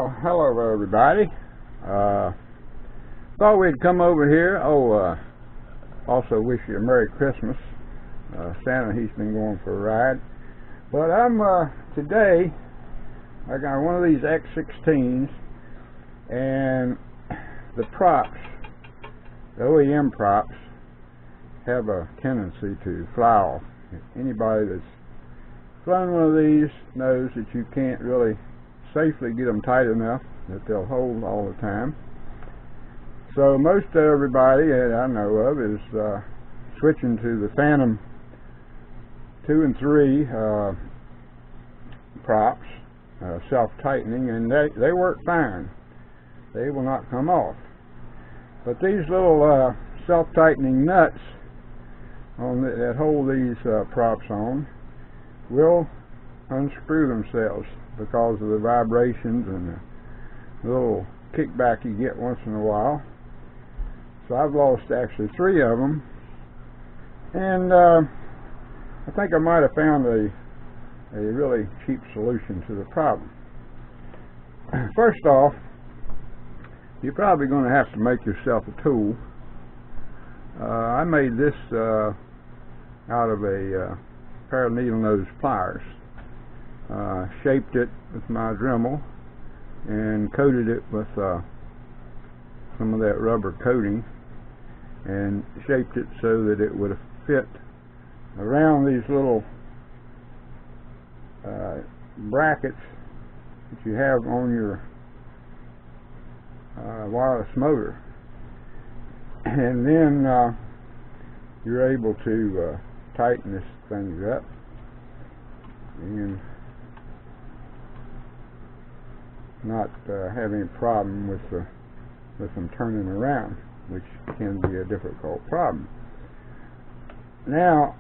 Well, hello everybody. Thought we'd come over here. Also wish you a Merry Christmas. Santa, he's been going for a ride. But today, I got one of these X16s, and the props, the OEM props, have a tendency to fly off. Anybody that's flown one of these knows that you can't really safely get them tight enough that they'll hold all the time. So most everybody that I know of is switching to the Phantom 2 and 3 props, self-tightening, and they work fine. They will not come off. But these little self-tightening nuts that hold these props on will unscrew themselves because of the vibrations and the little kickback you get once in a while. So I've lost actually 3 of them, and I think I might have found a really cheap solution to the problem. First off, you're probably going to have to make yourself a tool. I made this out of a pair of needle nose pliers. Shaped it with my Dremel and coated it with some of that rubber coating, and shaped it so that it would fit around these little brackets that you have on your wireless motor, and then you're able to tighten this thing up and not have any problem with them turning around, which can be a difficult problem. Now,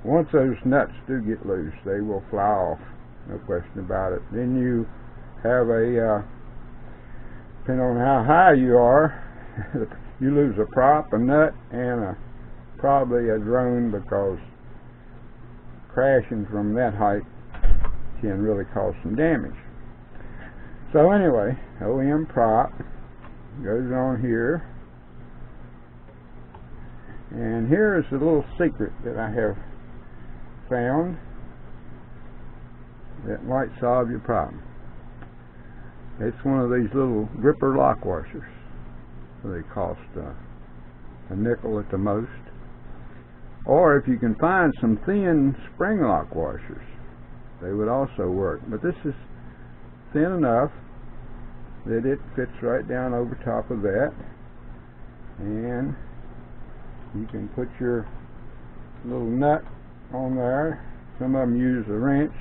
once those nuts do get loose, they will fly off, no question about it. Then you have depending on how high you are, you lose a prop, a nut, and probably a drone, because crashing from that height can really cause some damage. So anyway, OEM prop goes on here, and here is the little secret that I have found that might solve your problem. It's one of these little gripper lock washers. They cost a nickel at the most. Or if you can find some thin spring lock washers, they would also work. But this is thin enough that it fits right down over top of that, and you can put your little nut on there. Some of them use a wrench.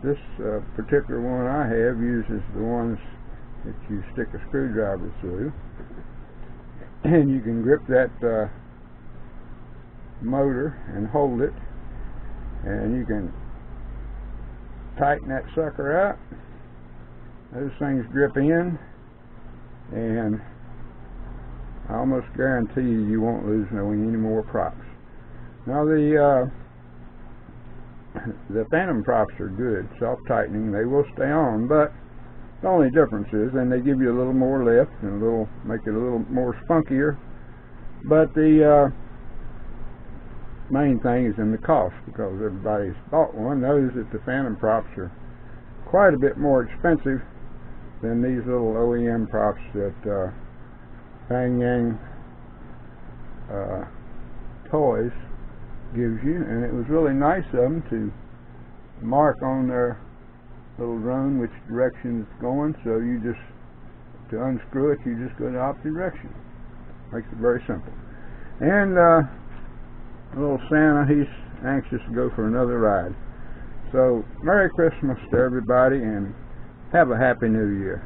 This particular one I have uses the ones that you stick a screwdriver through, and you can grip that motor and hold it, and you can tighten that sucker up. Those things grip in, and I almost guarantee you won't lose any more props. Now the Phantom props are good, self-tightening. They will stay on, but the only difference is, and they give you a little more lift and make it a little more spunkier. But the main thing is in the cost, because everybody who's bought one knows that the Phantom props are quite a bit more expensive than these little OEM props that Bang Yang Toys gives you. And it was really nice of them to mark on their little drone which direction it's going, so to unscrew it, you just go the opposite direction. Makes it very simple. And little Santa, he's anxious to go for another ride. So Merry Christmas to everybody, and have a Happy New Year.